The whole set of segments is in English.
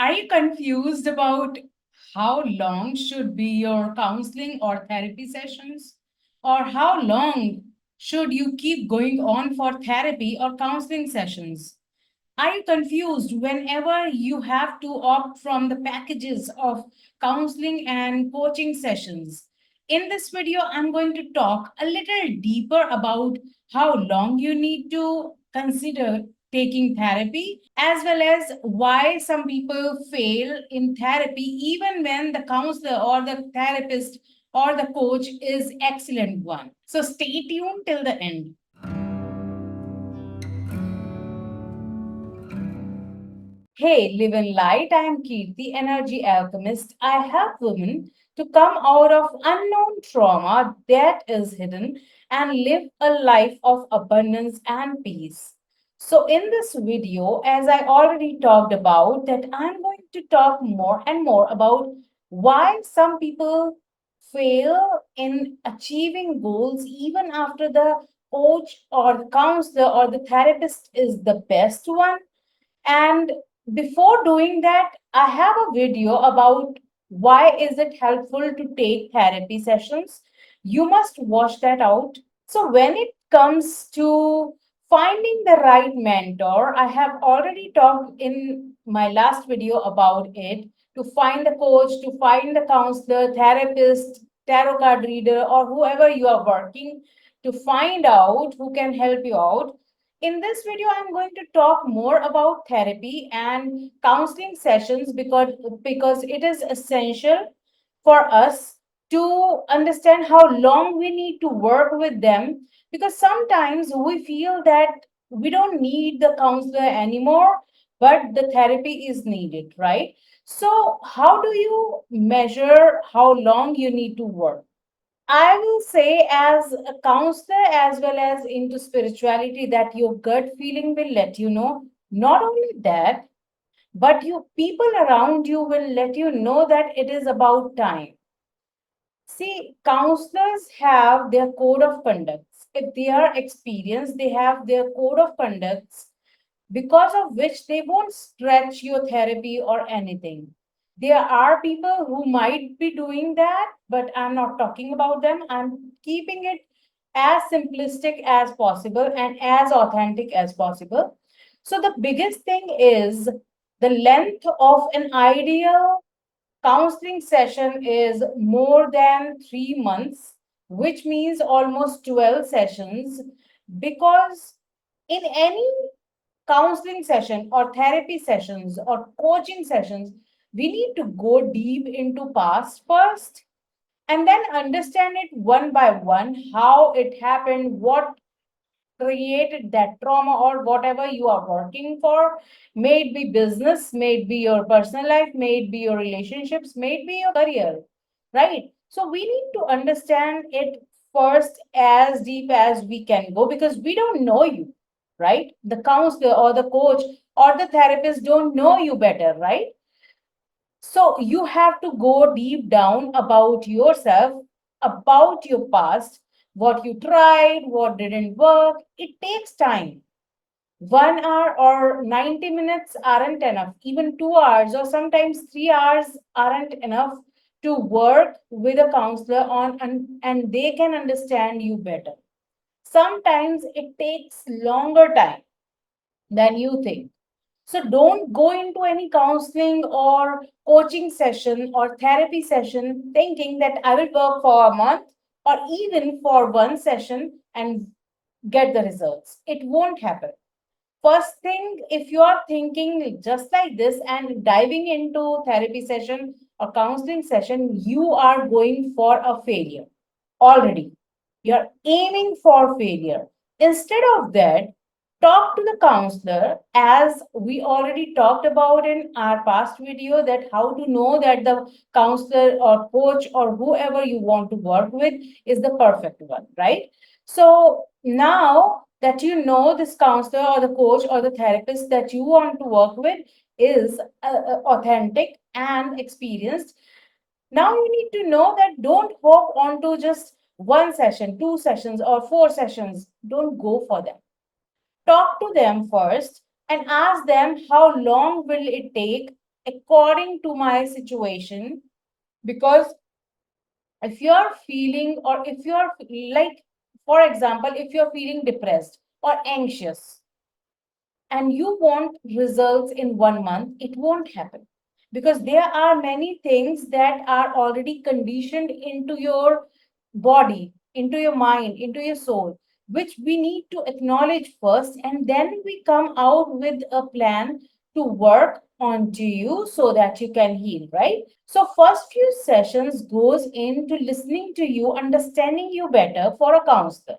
Are you confused about how long should be your counseling or therapy sessions? Or how long should you keep going on for therapy or counseling sessions? Are you confused whenever you have to opt from the packages of counseling and coaching sessions? In this video, I'm going to talk a little deeper about how long you need to consider taking therapy, as well as why some people fail in therapy even when the counselor or the therapist or the coach is excellent one. So stay tuned till the end. Hey, live in light. I am Kirti, energy alchemist. I help women to come out of unknown trauma that is hidden and live a life of abundance and peace. So, in this video, as I already talked about, that I'm going to talk more and more about why some people fail in achieving goals even after the coach or the counselor or the therapist is the best one. And before doing that, I have a video about why is it helpful to take therapy sessions. You must watch that out. So when it comes to finding the right mentor, I have already talked in my last video about it. To find the coach, to find the counselor, therapist, tarot card reader, or whoever you are working to find out who can help you out. In this video, I'm going to talk more about therapy and counseling sessions because it is essential for us to understand how long we need to work with them. Because sometimes we feel that we don't need the counselor anymore, but the therapy is needed, right? So, how do you measure how long you need to work? I will say, as a counselor as well as into spirituality, that your gut feeling will let you know. Not only that, but you people around you will let you know that it is about time. See, counselors have their code of conducts. If they are experienced, they have their code of conducts because of which they won't stretch your therapy or anything. There are people who might be doing that, but I'm not talking about them. I'm keeping it as simplistic as possible and as authentic as possible. So, the biggest thing is the length of an ideal counseling session is more than 3 months, which means almost 12 sessions, because in any counseling session or therapy sessions or coaching sessions, we need to go deep into past first and then understand it one by one, how it happened, what created that trauma or whatever you are working for. May it be business, may it be your personal life, may it be your relationships, may it be your career, right? So we need to understand it first as deep as we can go, because we don't know you, right? The counselor or the coach or the therapist don't know you better, right? So you have to go deep down about yourself, about your past, what you tried, what didn't work. It takes time. 1 hour or 90 minutes aren't enough. Even 2 hours or sometimes 3 hours aren't enough to work with a counselor on, and they can understand you better. Sometimes it takes longer time than you think. So don't go into any counseling or coaching session or therapy session thinking that I will work for a month or even for one session and get the results. It won't happen. First thing, if you are thinking just like this and diving into therapy session or counseling session, you are going for a failure already. You're aiming for failure. Instead of that, talk to the counselor, as we already talked about in our past video, that how to know that the counselor or coach or whoever you want to work with is the perfect one, right? So now that you know this counselor or the coach or the therapist that you want to work with is authentic and experienced, now you need to know that don't hop onto just one session, two sessions, or four sessions. Don't go for them. Talk to them first and ask them how long will it take according to my situation. Because if you're feeling, or if you're like, for example, if you're feeling depressed or anxious, and you want results in 1 month, it won't happen, because there are many things that are already conditioned into your body, into your mind, into your soul, which we need to acknowledge first, and then we come out with a plan to work onto you so that you can heal, right? So first few sessions goes into listening to you, understanding you better for a counselor,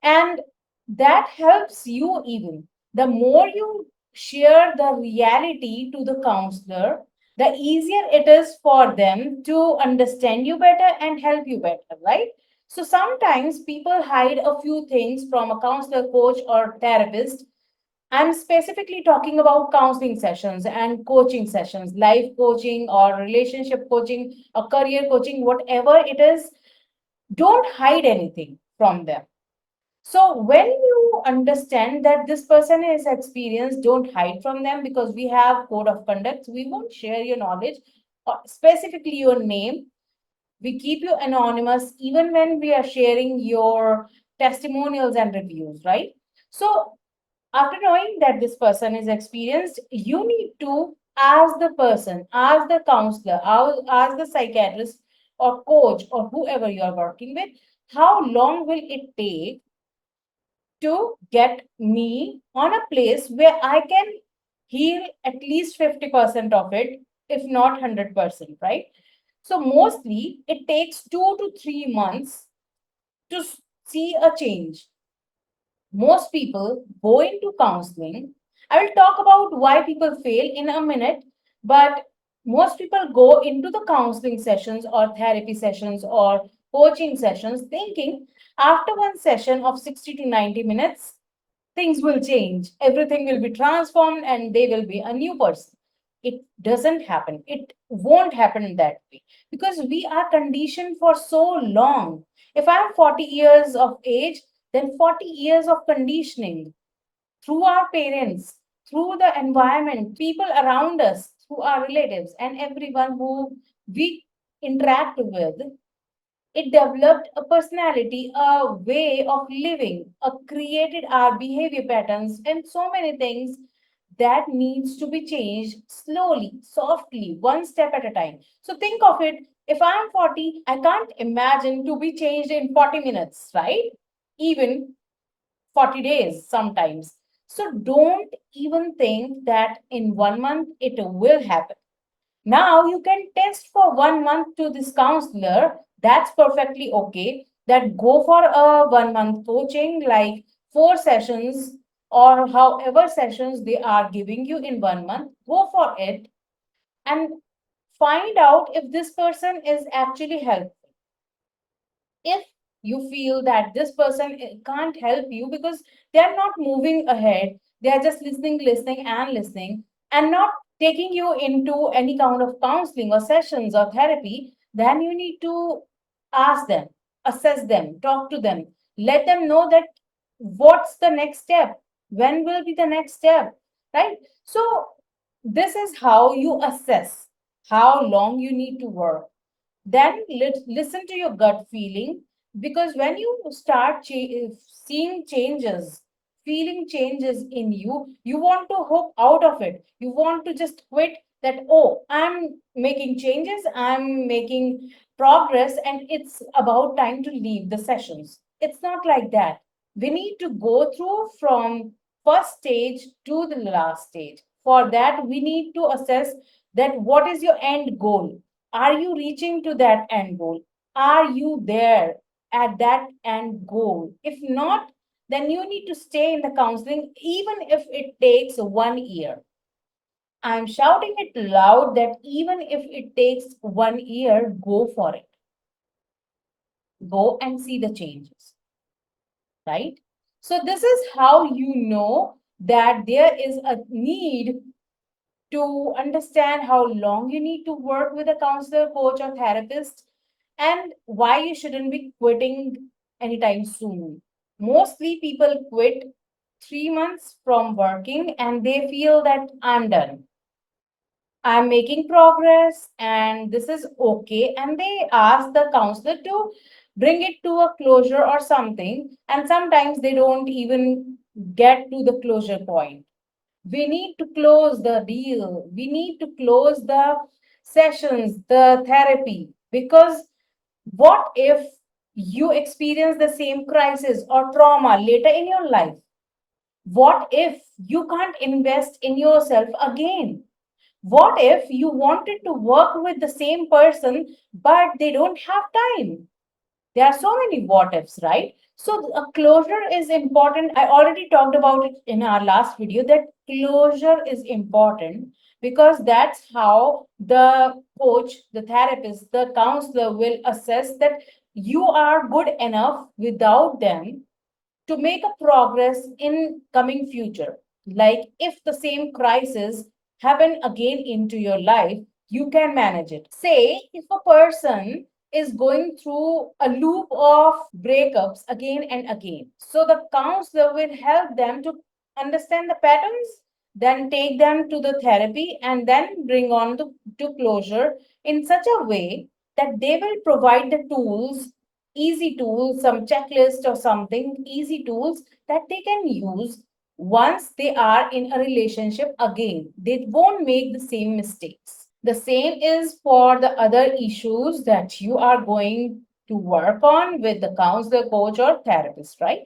and that helps you. Even the more you share the reality to the counselor, the easier it is for them to understand you better and help you better, right? So sometimes people hide a few things from a counselor, coach, or therapist. I'm specifically talking about counseling sessions and coaching sessions, life coaching or relationship coaching or career coaching, whatever it is. Don't hide anything from them. So when you understand that this person is experienced, don't hide from them, because we have code of conduct. We won't share your knowledge or specifically your name. We keep you anonymous even when we are sharing your testimonials and reviews, right? So after knowing that this person is experienced, you need to ask the person, ask the counselor, ask the psychiatrist or coach or whoever you are working with, how long will it take to get me on a place where I can heal at least 50% of it, if not 100%, right? So mostly it takes 2 to 3 months to see a change. Most people go into counseling. I will talk about why people fail in a minute, but most people go into the counseling sessions or therapy sessions or coaching sessions thinking after one session of 60 to 90 minutes, things will change, everything will be transformed, and they will be a new person. It doesn't happen. It won't happen that way, because we are conditioned for so long. If I'm 40 years of age, then 40 years of conditioning through our parents, through the environment, people around us, through our relatives, and everyone who we interact with. It developed a personality, a way of living, created our behavior patterns, and so many things that needs to be changed slowly, softly, one step at a time. So think of it. If I'm 40, I can't imagine to be changed in 40 minutes, right? Even 40 days sometimes. So don't even think that in 1 month it will happen. Now you can test for 1 month to this counselor. That's perfectly okay. That go for a 1 month coaching, like 4 sessions or however sessions they are giving you in 1 month. Go for it and find out if this person is actually helpful. If you feel that this person can't help you because they are not moving ahead, they are just listening and not taking you into any kind of counseling or sessions or therapy, then you need to ask them, assess them, talk to them, let them know that what's the next step, when will be the next step, right? So this is how you assess how long you need to work. Then listen to your gut feeling, because when you start seeing changes, feeling changes in you, you want to hope out of it. You want to just quit that, oh, I'm making changes, I'm making progress, and it's about time to leave the sessions. It's not like that. We need to go through from first stage to the last stage. For that, we need to assess that what is your end goal. Are you reaching to that end goal? Are you there at that end goal? If not, then you need to stay in the counseling, even if it takes 1 year. I'm shouting it loud that even if it takes 1 year, go for it. Go and see the changes, right? So, this is how you know that there is a need to understand how long you need to work with a counselor, coach, or therapist, and why you shouldn't be quitting anytime soon. Mostly people quit 3 months from working and they feel that I'm done. I'm making progress and this is okay. And they ask the counselor to bring it to a closure or something. And sometimes they don't even get to the closure point. We need to close the deal. We need to close the sessions, the therapy. Because what if you experience the same crisis or trauma later in your life? What if you can't invest in yourself again? What if you wanted to work with the same person, but they don't have time? There are so many what ifs, right? So, a closure is important. I already talked about it in our last video that closure is important because that's how the coach, the therapist, the counselor will assess that you are good enough without them to make a progress in coming future. Like if the same crisis happen again into your life, you can manage it. Say if a person is going through a loop of breakups again and again, so the counselor will help them to understand the patterns, then take them to the therapy and then bring on to closure in such a way that they will provide the tools, easy tools, some checklist or something, easy tools that they can use once they are in a relationship again. They won't make the same mistakes. The same is for the other issues that you are going to work on with the counselor, coach, or therapist, right?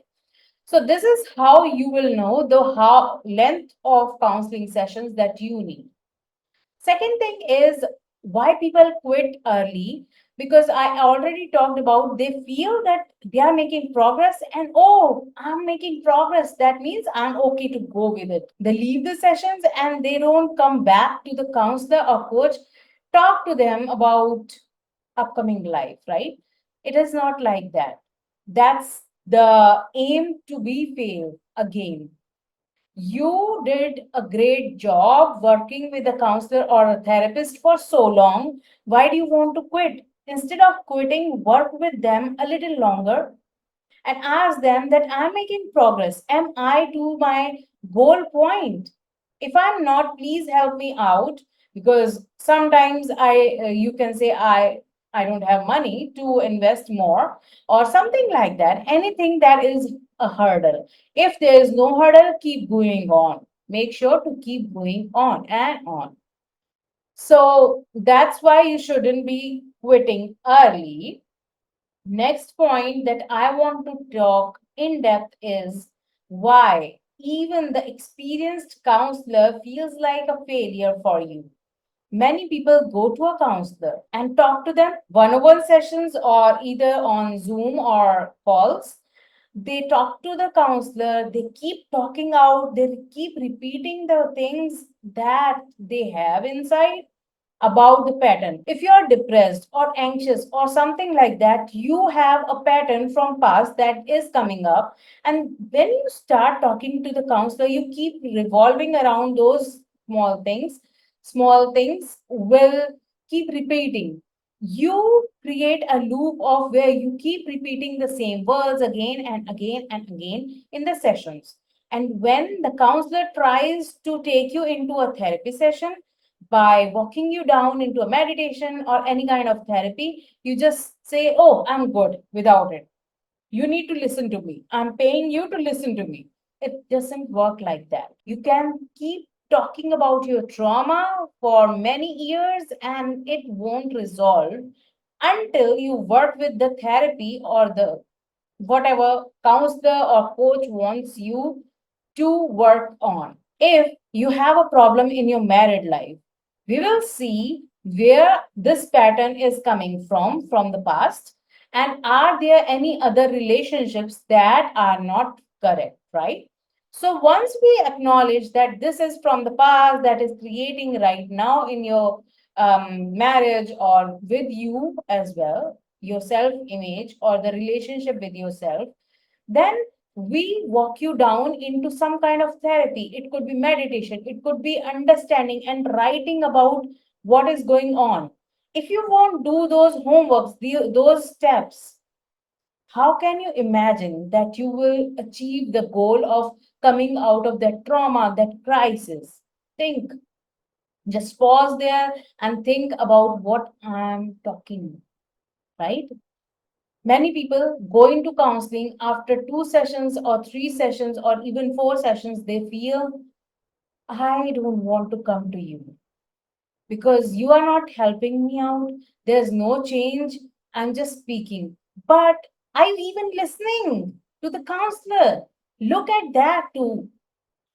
So this is how you will know the how length of counseling sessions that you need. Second thing is why people quit early, because I already talked about they feel that they are making progress and oh, I'm making progress. That means I'm okay to go with it. They leave the sessions and they don't come back to the counselor or coach, talk to them about upcoming life, right? It is not like that. That's the aim to be failed again. You did a great job working with a counselor or a therapist for so long. Why do you want to quit? Instead of quitting, work with them a little longer and ask them that I'm making progress. Am I to my goal point? If I'm not, please help me out because sometimes you can say I don't have money to invest more or something like that. Anything that is a hurdle. If there is no hurdle, keep going on. Make sure to keep going on and on. So that's why you shouldn't be quitting early. Next point that I want to talk in depth is why even the experienced counselor feels like a failure for you. Many people go to a counselor and talk to them one-on-one sessions or either on Zoom or calls. They talk to the counselor, they keep talking out, they keep repeating the things that they have inside about the pattern. If you are depressed or anxious or something like that, you have a pattern from past that is coming up. And when you start talking to the counselor, you keep revolving around those small things. Small things will keep repeating. You create a loop of where you keep repeating the same words again and again and again in the sessions. And when the counselor tries to take you into a therapy session, by walking you down into a meditation or any kind of therapy, you just say, oh, I'm good without it. You need to listen to me. I'm paying you to listen to me. It doesn't work like that. You can keep talking about your trauma for many years and it won't resolve until you work with the therapy or the whatever counselor or coach wants you to work on. If you have a problem in your married life, we will see where this pattern is coming from the past, and are there any other relationships that are not correct, right? So once we acknowledge that this is from the past that is creating right now in your marriage or with you as well, your self image or the relationship with yourself, then we walk you down into some kind of therapy. It could be meditation, it could be understanding and writing about what is going on. If you won't do those homeworks, those steps, how can you imagine that you will achieve the goal of coming out of that trauma, that crisis? Think. Just pause there and think about what I'm talking, right? Many people go into counseling after 2 sessions or 3 sessions or even 4 sessions. They feel, I don't want to come to you because you are not helping me out. There's no change. I'm just speaking. But I'm even listening to the counselor. Look at that too.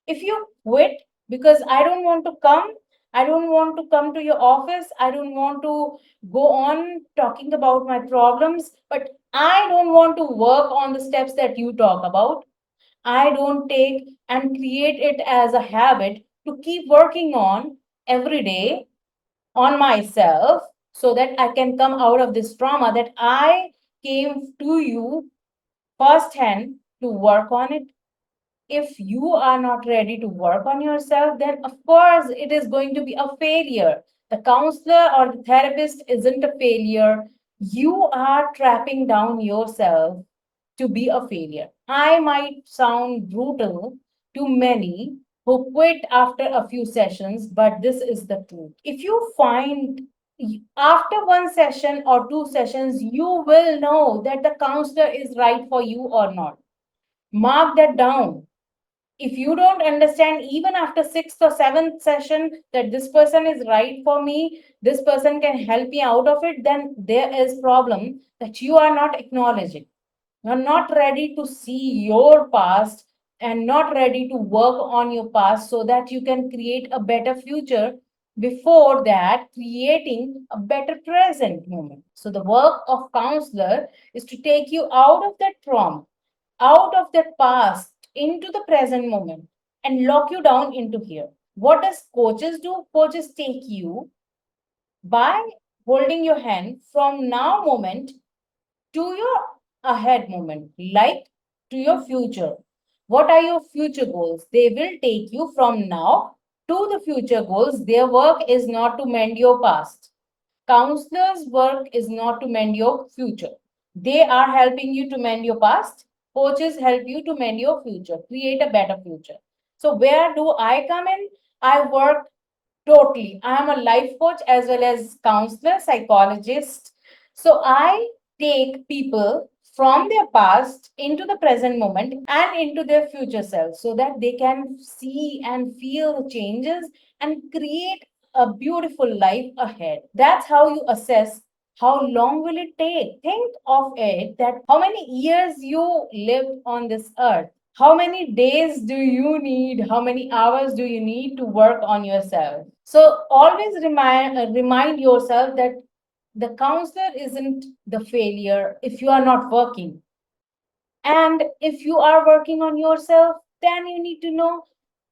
If you quit because I don't want to come, I don't want to come to your office, I don't want to go on talking about my problems, but I don't want to work on the steps that you talk about. I don't take and create it as a habit to keep working on every day on myself so that I can come out of this trauma that I came to you firsthand to work on it. If you are not ready to work on yourself, then of course it is going to be a failure. The counselor or the therapist isn't a failure. You are trapping down yourself to be a failure. I might sound brutal to many who quit after a few sessions, but this is the truth. If you find after 1 session or 2 sessions, you will know that the counselor is right for you or not. Mark that down. If you don't understand even after sixth or seventh session that this person is right for me, this person can help me out of it, then there is problem that you are not acknowledging. You're not ready to see your past and not ready to work on your past so that you can create a better future, before that creating a better present moment. So the work of counselor is to take you out of that trauma, out of that past into the present moment and lock you down into here. What does coaches do? Coaches take you by holding your hand from now moment to your ahead moment, like to your future. What are your future goals? They will take you from now to the future goals. Their work is not to mend your past. Counselors' work is not to mend your future. They are helping you to mend your past. Coaches help you to mend your future, create a better future. So, where do I come in? I work totally. I am a life coach as well as counselor, psychologist. So, I take people from their past into the present moment and into their future self so that they can see and feel the changes and create a beautiful life ahead. That's how you assess how long will it take. Think of it that how many years you lived on this earth. How many days do you need? How many hours do you need to work on yourself? So always remind yourself that the counselor isn't the failure if you are not working. And if you are working on yourself, then you need to know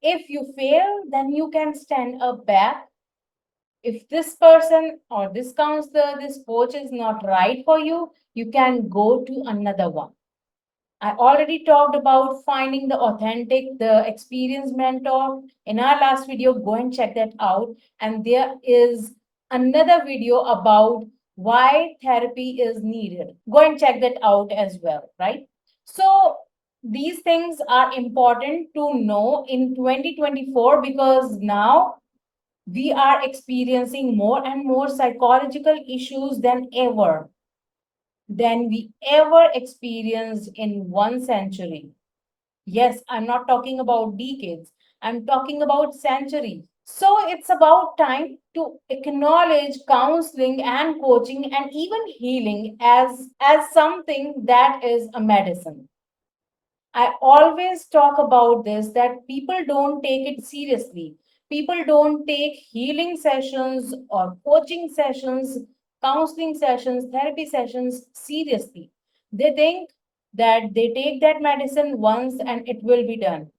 if you fail, then you can stand up back. If this person or this counselor, this coach is not right for you, you can go to another one. I already talked about finding the authentic, the experienced mentor. In our last video, go and check that out. And there is another video about why therapy is needed. Go and check that out as well, right? So these things are important to know in 2024 because now we are experiencing more and more psychological issues than we ever experienced in 1 century. Yes, I'm not talking about decades, I'm talking about centuries. So it's about time to acknowledge counseling and coaching and even healing as something that is a medicine. I always talk about this that people don't take it seriously. People don't take healing sessions or coaching sessions, counseling sessions, therapy sessions seriously. They think that they take that medicine once and it will be done.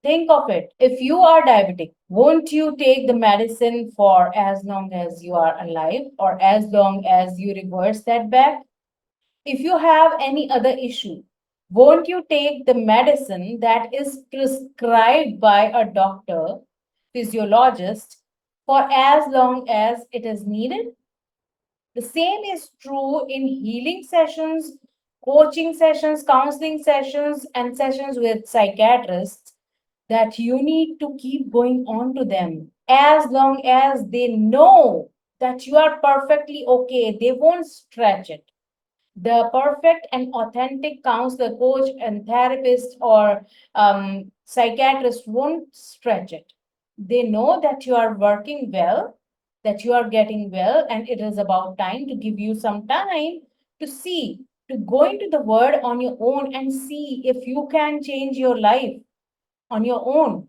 Think of it. If you are diabetic, won't you take the medicine for as long as you are alive or as long as you reverse that back? If you have any other issue, won't you take the medicine that is prescribed by a doctor, physiologist, for as long as it is needed? The same is true in healing sessions, coaching sessions, counseling sessions, and sessions with psychiatrists that you need to keep going on to them. As long as they know that you are perfectly okay, they won't stretch it. The perfect and authentic counselor, coach, and therapist or psychiatrist won't stretch it. They know that you are working well, that you are getting well, and it is about time to give you some time to see, to go into the word on your own and see if you can change your life on your own.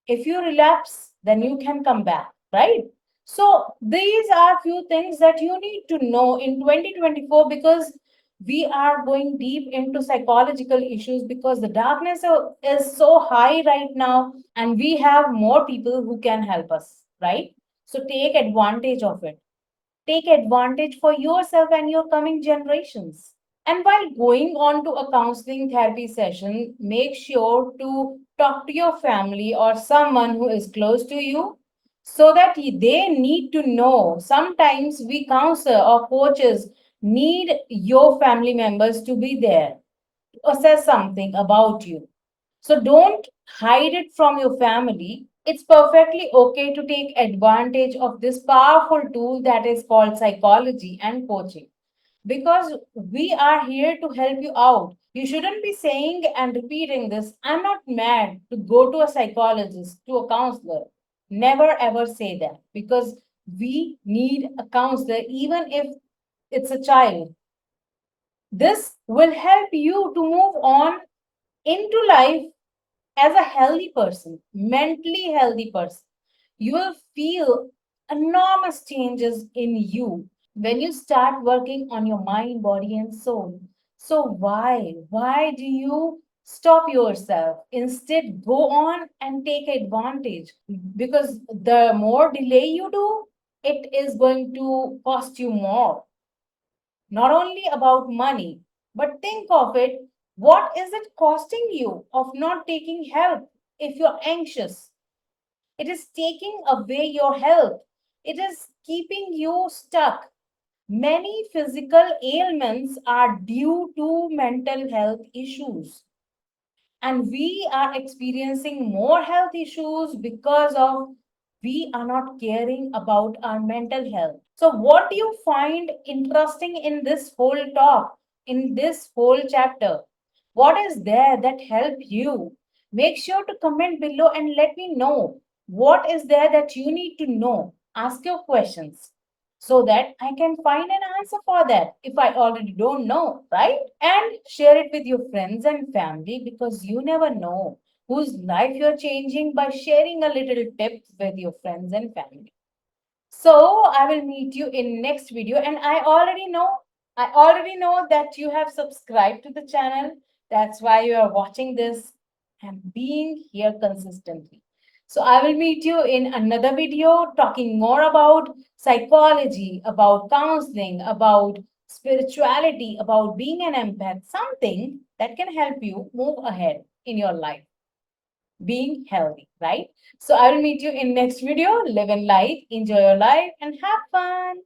If you relapse, then you can come back, right? So these are few things that you need to know in 2024, because we are going deep into psychological issues, because the darkness is so high right now, and we have more people who can help us, right? So take advantage of it. Take advantage for yourself and your coming generations. And while going on to a counseling therapy session, make sure to talk to your family or someone who is close to you, so that they need to know. Sometimes we counsel or coaches need your family members to be there to assess something about you. So don't hide it from your family. It's perfectly okay to take advantage of this powerful tool that is called psychology and coaching, because we are here to help you out. You shouldn't be saying and repeating this, I'm not mad to go to a psychologist, to a counselor. Never ever say that, because we need a counselor, even if it's a child. This will help you to move on into life as a healthy person, mentally healthy person. You will feel enormous changes in you when you start working on your mind, body, and soul. So why? Why do you stop yourself? Instead, go on and take advantage. Because the more delay you do, it is going to cost you more. Not only about money, but think of it, what is it costing you of not taking help if you're anxious? It is taking away your health. It is keeping you stuck. Many physical ailments are due to mental health issues. And we are experiencing more health issues because of we are not caring about our mental health. So what do you find interesting in this whole talk, in this whole chapter? What is there that help you? Make sure to comment below and let me know what is there that you need to know. Ask your questions so that I can find an answer for that if I already don't know, right? And share it with your friends and family, because you never know whose life you're changing by sharing a little tips with your friends and family. So I will meet you in next video, and I already know that you have subscribed to the channel. That's why you are watching this and being here consistently. So I will meet you in another video talking more about psychology, about counseling, about spirituality, about being an empath, something that can help you move ahead in your life, being healthy, right? So I will meet you in next video. Live in light, enjoy your life, and have fun.